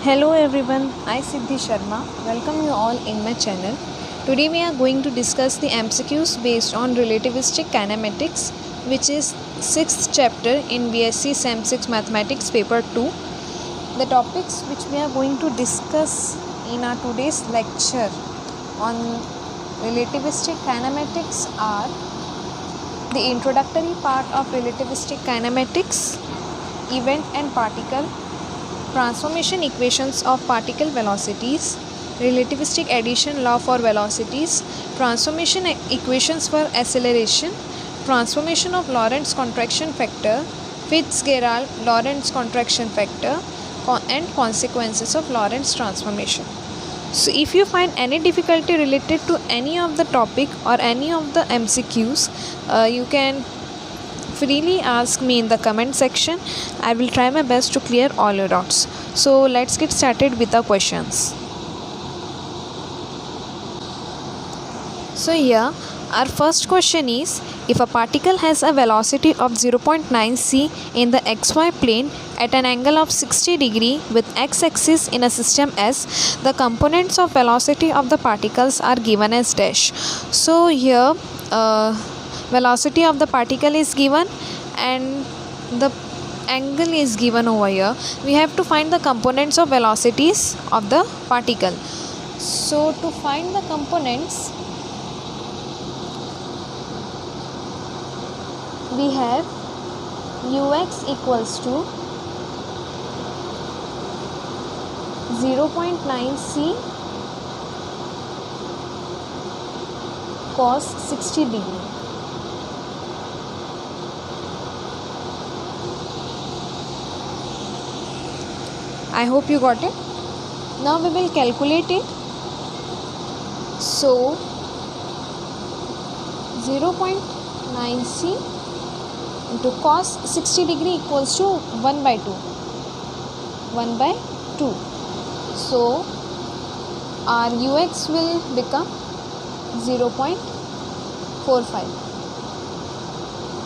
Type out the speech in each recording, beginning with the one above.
Hello everyone, I Siddhi Sharma. Welcome you all in my channel. Today we are going to discuss the MCQs based on relativistic kinematics, which is 6th chapter in BSc Sem 6 Mathematics paper 2. The topics which we are going to discuss in our today's lecture on relativistic kinematics are the introductory part of relativistic kinematics, event and particle, transformation equations of particle velocities, relativistic addition law for velocities, transformation equations for acceleration, transformation of Lorentz contraction factor, Fitzgerald Lorentz contraction factor, and consequences of Lorentz transformation. So if you find any difficulty related to any of the topic or any of the MCQs, you can freely ask me in the comment section. I will try my best to clear all your doubts. So let's get started with the questions. So here our first question is, if a particle has a velocity of 0.9 c in the xy plane at an angle of 60 degree with x-axis in a system S, the components of velocity of the particles are given as dash. So here velocity of the particle is given and the angle is given over here. We have to find the components of velocities of the particle. So to find the components, we have ux equals to 0.9 c cos 60 degree. I hope you got it. Now we will calculate it. So 0.9 c into cos 60 degree equals to 1 by 2. 1 by 2. So our ux will become 0.45.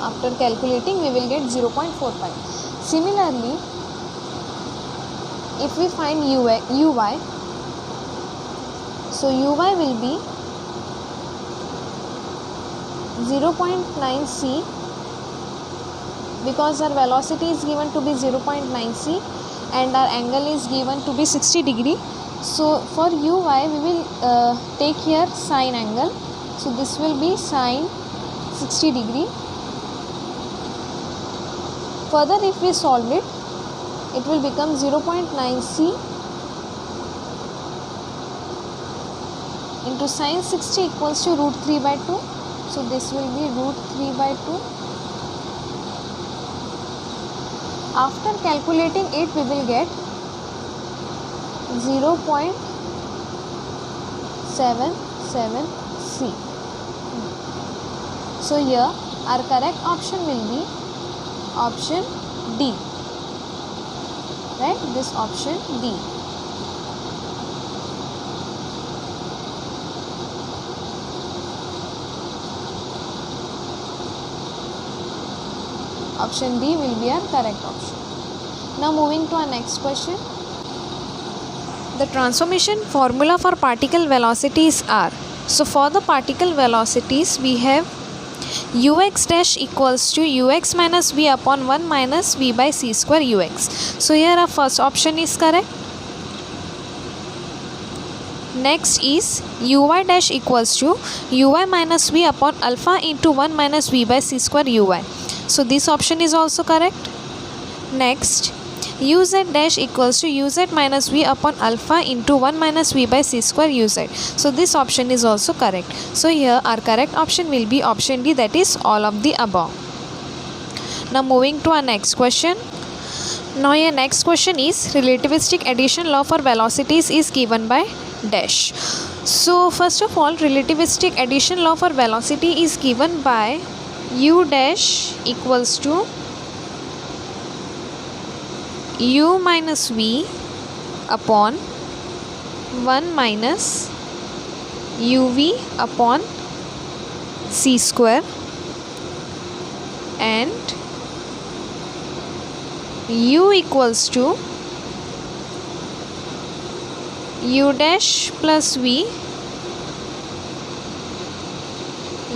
After calculating, we will get 0.45. Similarly, if we find uy, so uy will be 0.9 c, because our velocity is given to be 0.9 c and our angle is given to be 60 degree. So for uy we will take here sine angle. So this will be sine 60 degree. Further, if we solve it, it will become 0.9 c into sine 60 equals to root 3 by 2. So this will be root 3 by 2. After calculating it, we will get 0.77 c. So here our correct option will be option D. Right, this option D. Option D will be our correct option. Now moving to our next question. The transformation formula for particle velocities are. So for the particle velocities, we have ux dash equals to ux minus v upon 1 minus v by c square ux. So here our first option is correct. Next is uy dash equals to uy minus v upon alpha into 1 minus v by c square uy. So this option is also correct. Next, uz dash equals to uz minus v upon alpha into 1 minus v by c square uz. So this option is also correct. So here our correct option will be option D, that is all of the above. Now moving to our next question. Now your next question is, relativistic addition law for velocities is given by dash. So first of all, relativistic addition law for velocity is given by u dash equals to u minus v upon 1 minus uv upon c square and u equals to u dash plus v,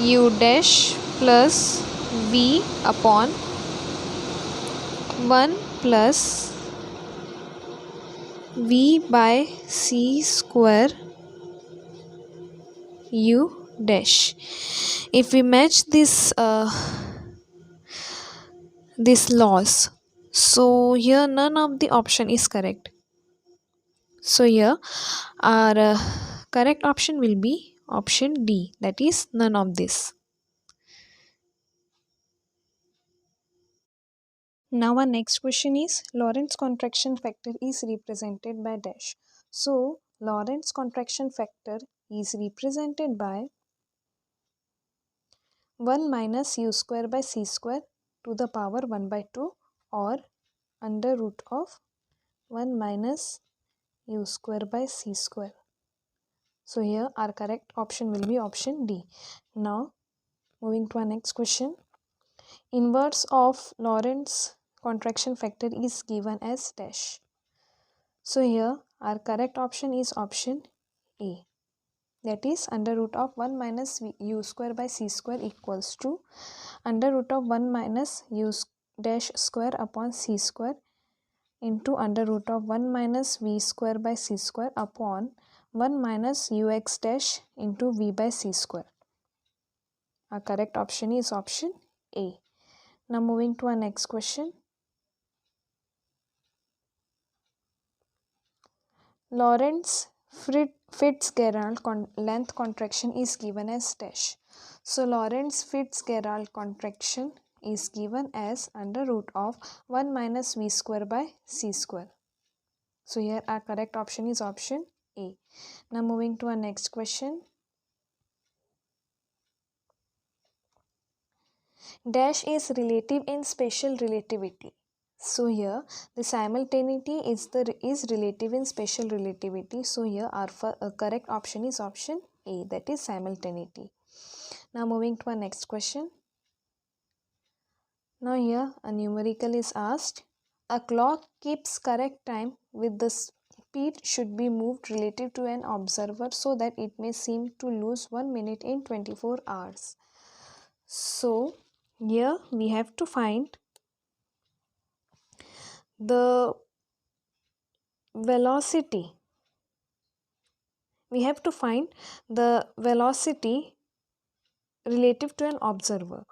u dash plus v upon 1 plus v by c square u dash. If we match this laws, so here none of the option is correct. So here our correct option will be option D, that is none of this. Now our next question is Lorentz contraction factor is represented by dash. So Lorentz contraction factor is represented by 1 minus u square by c square to the power 1 by 2 or under root of 1 minus u square by c square. So here our correct option will be option D. Now moving to our next question. Inverse of Lorentz contraction factor is given as dash. So here our correct option is option A, that is under root of 1 minus u square by c square equals to under root of 1 minus u dash square upon c square into under root of 1 minus v square by c square upon 1 minus ux dash into v by c square. Our correct option is option A. Now moving to our next question. Lorentz Fitzgerald length contraction is given as dash. So Lorentz Fitzgerald contraction is given as under root of 1 minus v square by c square. So here our correct option is option A. Now moving to our next question. Dash is relative in special relativity. So here the simultaneity is relative in special relativity. So here our correct option is option A, that is simultaneity. Now moving to our next question. Now here a numerical is asked. A clock keeps correct time with the speed should be moved relative to an observer so that it may seem to lose 1 minute in 24 hours. So here we have to find the velocity. We have to find the velocity relative to an observer.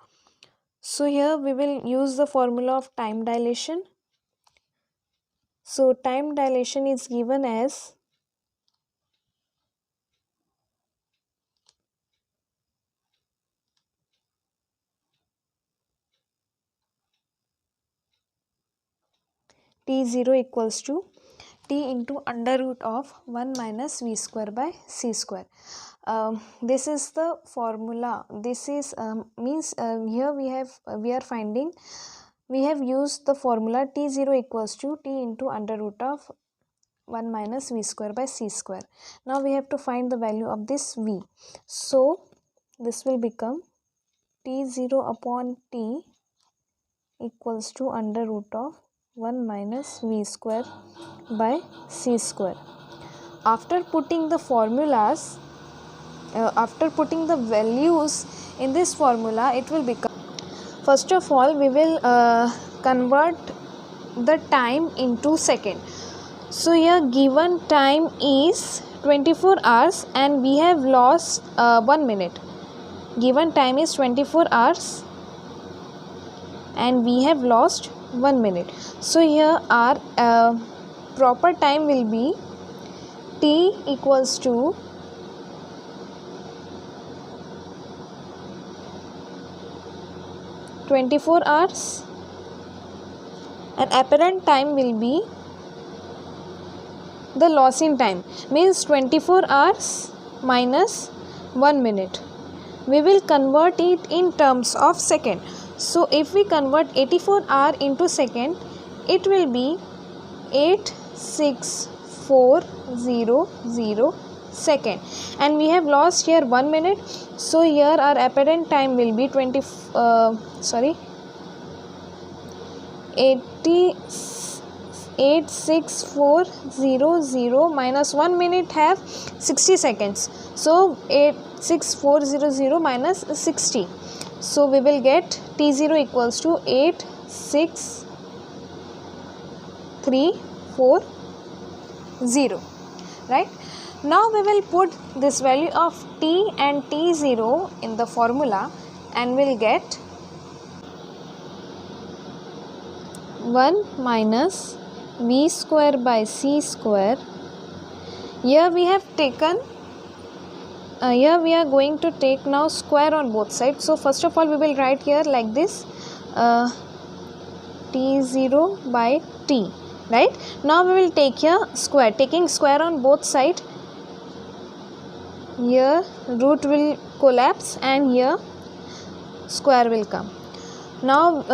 So here we will use the formula of time dilation. So time dilation is given as T0 equals to T into under root of 1 minus v square by c square. This is the formula. This is here we are finding, we have used the formula T0 equals to T into under root of 1 minus v square by c square. Now we have to find the value of this v. So this will become T0 upon T equals to under root of 1 minus v square by c square. After putting the formulas, after putting the values in this formula, it will become, first of all we will convert the time into second. So here given time is 24 hours and we have lost 1 minute. Given time is 24 hours and we have lost 1 minute. So here our proper time will be T equals to (24 hours) and apparent time will be the loss in time, means 24 hours minus 1 minute. We will convert it in terms of second. So if we convert 84 hour into second, it will be 86400 second, and we have lost here 1 minute. So here our apparent time will be 86 86400 minus 1 minute have 60 seconds. So 86400 minus 60. So we will get T0 equals to 86340. Right? Now we will put this value of T and T0 in the formula and we'll get 1 minus V square by C square. Here we have taken, here we are going to take now square on both sides. So first of all we will write here like this, T0 by T. Right? Now we will take here square, taking square on both sides. Here root will collapse and here square will come. Now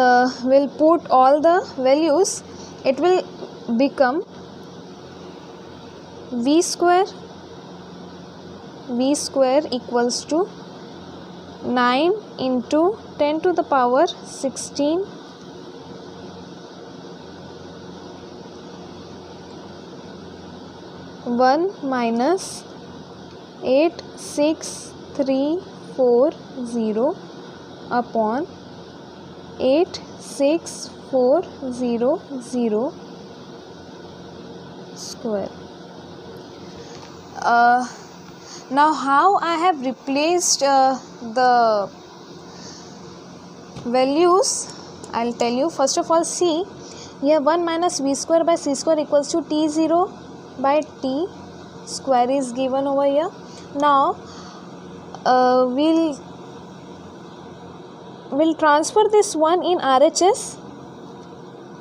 we'll put all the values. It will become V square equals to 9 into 10 to the power 16 1 minus 86340 upon 86400 square. Now how I have replaced the values, I'll tell you. First of all, see here 1 minus V square by C square equals to T0 by T square is given over here. Now we'll transfer this one in RHS.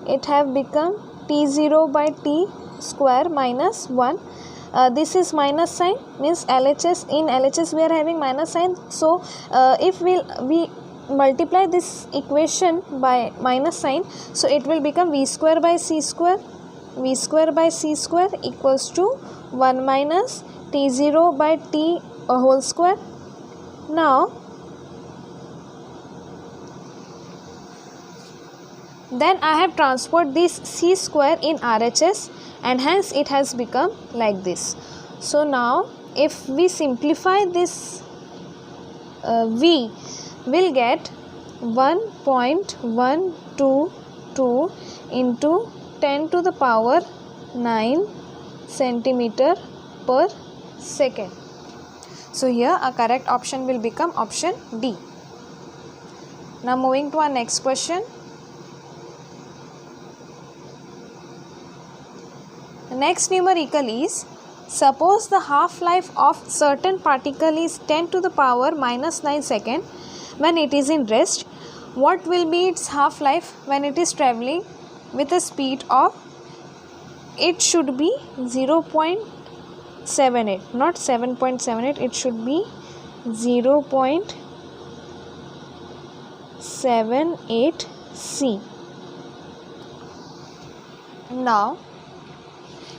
It have become T0 by T square minus 1. This is minus sign, means LHS, in LHS we are having minus sign. So if we multiply this equation by minus sign, so it will become V square by C square. V square by C square equals to 1 minus T0 by T whole square. Now then I have transferred this C square in RHS and hence it has become like this. So now if we simplify this V, will get 1.122 into 10 to the power 9 centimeter per second. So here a correct option will become option D. Now moving to our next question. The next numerical is, suppose the half-life of certain particle is 10 to the power minus 9 second when it is in rest. What will be its half-life when it is travelling with a speed of, it should be 0.78, not 7.78, it should be 0.78 C. Now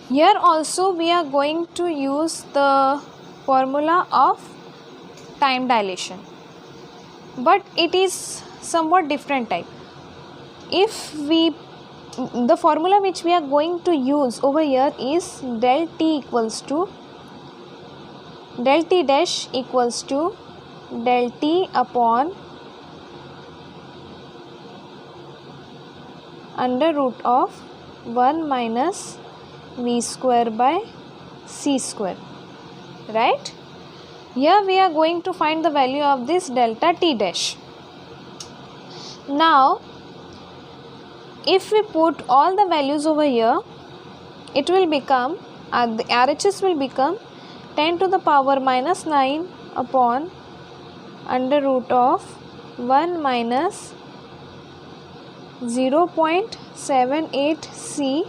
here also we are going to use the formula of time dilation, but it is somewhat different type. If we, the formula which we are going to use over here is del T equals to, del T dash equals to del T upon under root of 1 minus V square by C square. Right? Here we are going to find the value of this delta T dash. Now if we put all the values over here, it will become, the RHS will become 10 to the power minus 9 upon under root of 1 minus 0.78 C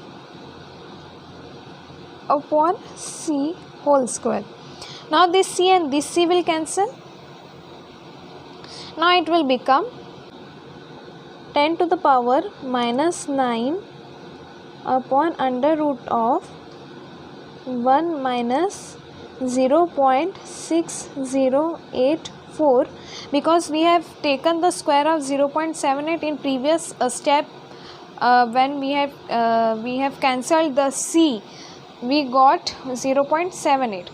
upon C whole square. Now this C and this C will cancel. Now it will become 10 to the power minus 9 upon under root of 1 minus 0.6084, because we have taken the square of 0.78 in previous step when we have cancelled the c, we got 0.78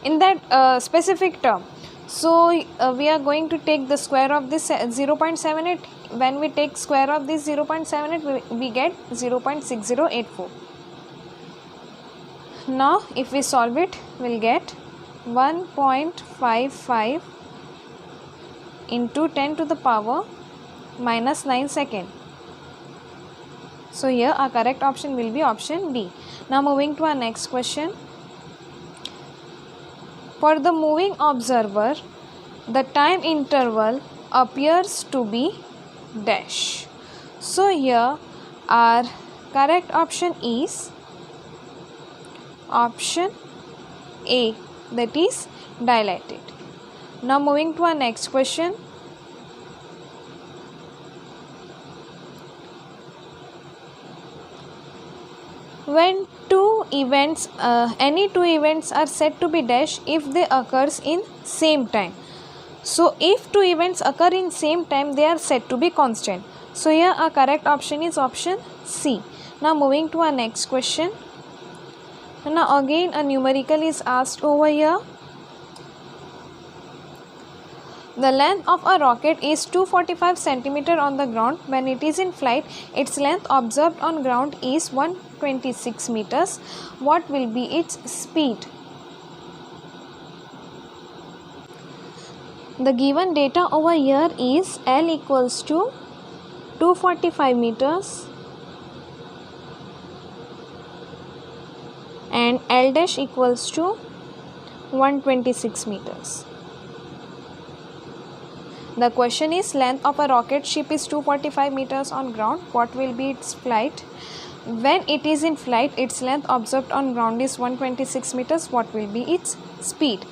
in that specific term. So we are going to take the square of this 0.78. When we take square of this 0.78, we get 0.6084. Now if we solve it, we'll get 1.55 into 10 to the power minus 9 second. So here our correct option will be option D. Now moving to our next question. For the moving observer, the time interval appears to be dash. So here our correct option is option A, that is dilated. Now moving to our next question. When any two events are said to be dash if they occurs in same time. So if two events occur in same time, they are said to be constant. So here our correct option is option C. Now moving to our next question. Now again a numerical is asked over here. The length of a rocket is 245 cm on the ground. When it is in flight, its length observed on ground is 126 meters. What will be its speed? The given data over here is L equals to 245 meters and L dash equals to 126 meters. The question is, length of a rocket ship is 245 meters on ground. What will be its flight? When it is in flight, its length observed on ground is 126 meters. What will be its speed?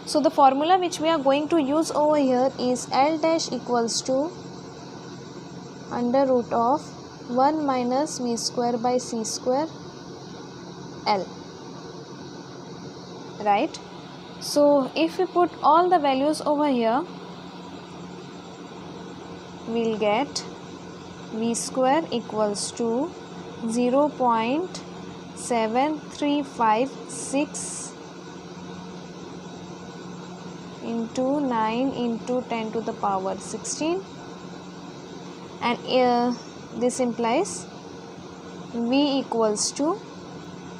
So the formula which we are going to use over here is L dash equals to under root of 1 minus v square by c square L. Right? So if we put all the values over here, we'll get v square equals to 0.7356 into 9 into 10 to the power 16, and this implies v equals to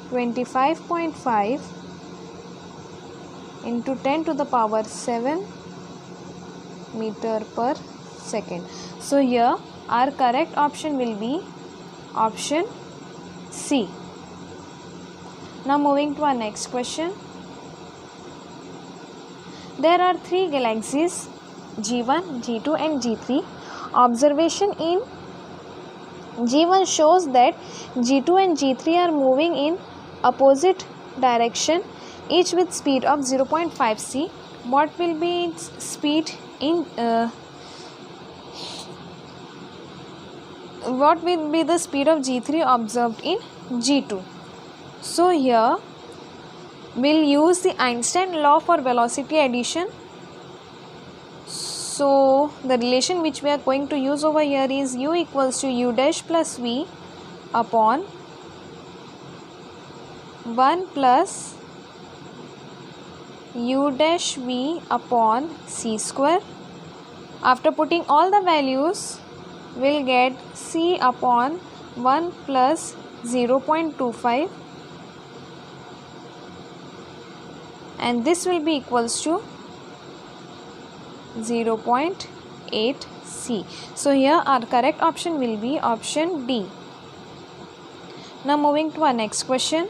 25.5 into 10 to the power 7 meter per second. So here our correct option will be option C. Now moving to our next question. There are three galaxies G1, G2 and G3. Observation in G1 shows that G2 and G3 are moving in opposite direction, each with speed of 0.5 c. What will be its speed in what will be the speed of G3 observed in G2? So here we'll use the Einstein law for velocity addition. So the relation which we are going to use over here is u equals to u dash plus v upon 1 plus u dash v upon c square. After putting all the values, we'll get c upon 1 plus 0.25, and this will be equals to 0.8 c. So here our correct option will be option D. Now moving to our next question.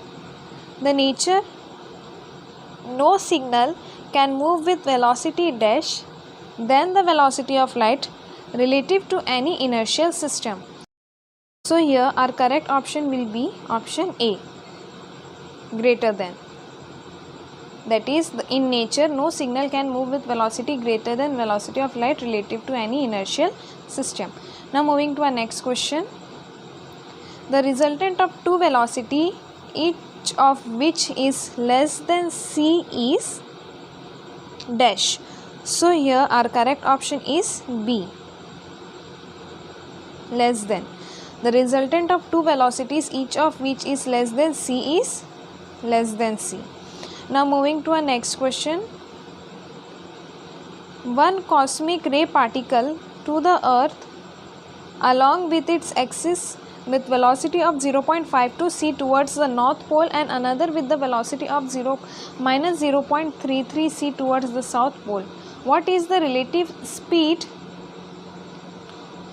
The nature no signal can move with velocity dash than the velocity of light relative to any inertial system. So here our correct option will be option A, greater than. That is, in nature no signal can move with velocity greater than velocity of light relative to any inertial system. Now moving to our next question. The resultant of two velocity, each of which is less than c, is dash. So here our correct option is B, less than. The resultant of two velocities each of which is less than c is less than c. Now moving to our next question. One cosmic ray particle to the earth along with its axis with velocity of 0.52 c towards the north pole and another with the velocity of minus 0.33 c towards the south pole. What is the relative speed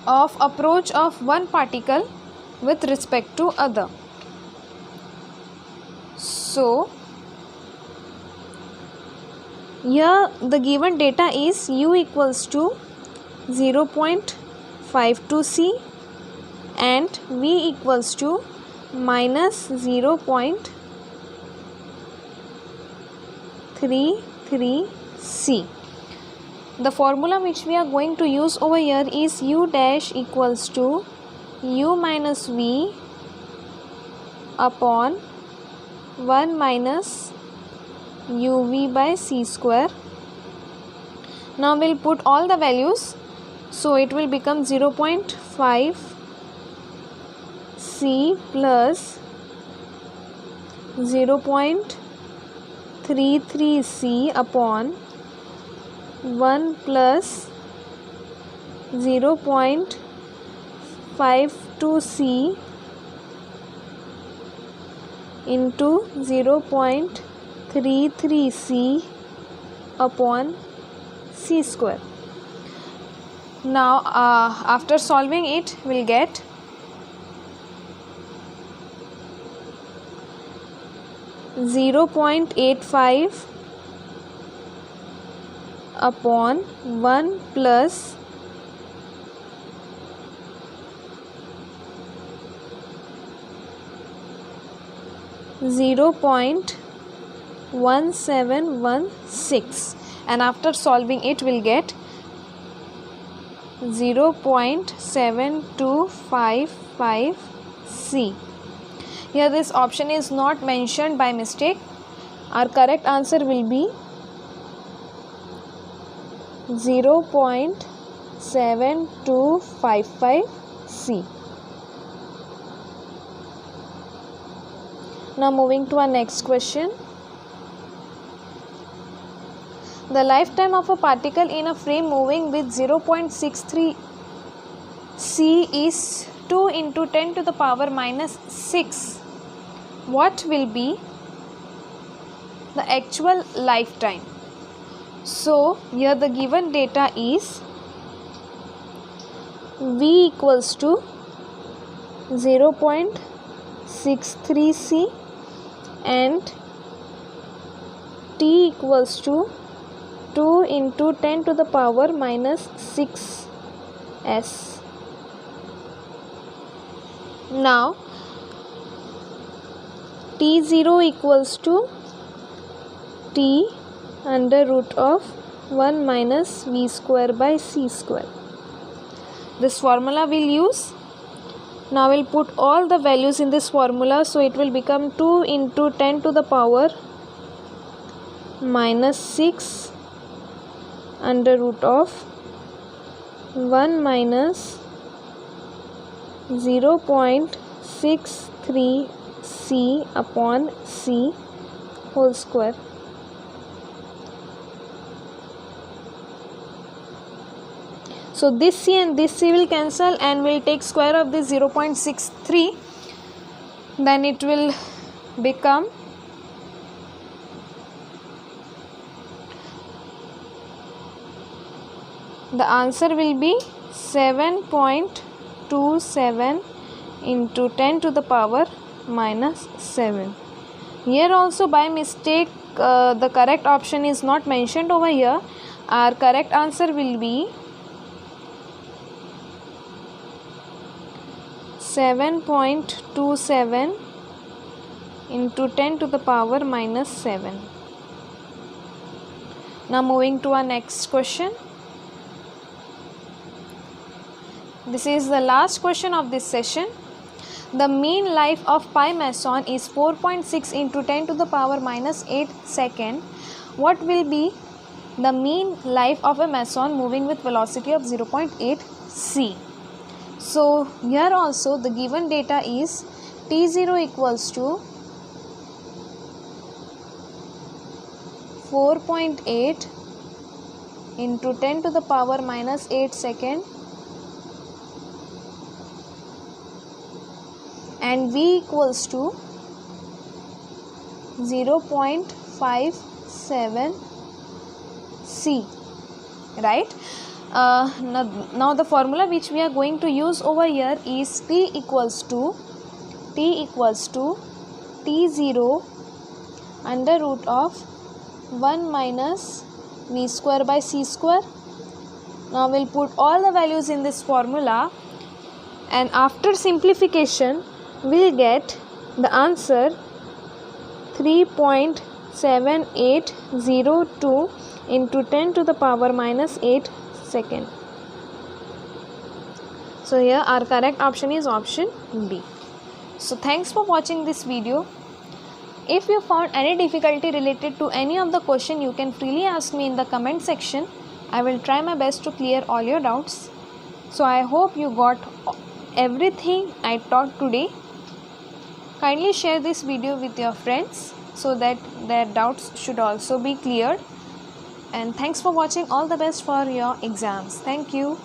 of approach of one particle with respect to other? So here the given data is u equals to 0.52 c and v equals to minus 0.33 c. The formula which we are going to use over here is u dash equals to u minus v upon 1 minus uv by c square. Now we'll put all the values, so it will become 0.5 c plus 0.33 c upon 1 plus 0.52 c into 0.33 c upon c square. Now after solving it, we'll get 0.85 upon 1 plus 0.1716, and after solving it we'll get 0.7255 c. Here this option is not mentioned by mistake. Our correct answer will be 0.7255 c. Now moving to our next question. The lifetime of a particle in a frame moving with 0.63 c is 2 into 10 to the power minus 6. What will be the actual lifetime? So here the given data is v equals to 0.63 c and t equals to 2 into 10 to the power minus 6 s. Now t0 equals to t under root of 1 minus v square by c square. This formula we'll use. Now we'll put all the values in this formula, so it will become 2 into 10 to the power minus 6 under root of 1 minus 0.63 c upon c whole square. So this c and this c will cancel and we'll take square of this 0.63, then it will become the answer will be 7.27 into 10 to the power minus 7. Here also by mistake the correct option is not mentioned over here. Our correct answer will be 7.27 into 10 to the power minus 7. Now moving to our next question. This is the last question of this session. The mean life of pi meson is 4.6 into 10 to the power minus 8 second. What will be the mean life of a meson moving with velocity of 0.8 c? So here also the given data is T0 equals to 4.8 into 10 to the power minus 8 second, and V equals to 0.57 C, right? Now the formula which we are going to use over here is T equals to T0 under root of 1 minus V square by C square. Now we'll put all the values in this formula, and after simplification we'll get the answer 3.7802 into 10 to the power minus 8 second. So here our correct option is option B. So thanks for watching this video. If you found any difficulty related to any of the question, you can freely ask me in the comment section. I will try my best to clear all your doubts. So I hope you got everything I taught today. Kindly share this video with your friends so that their doubts should also be cleared. And thanks for watching. All the best for your exams. Thank you.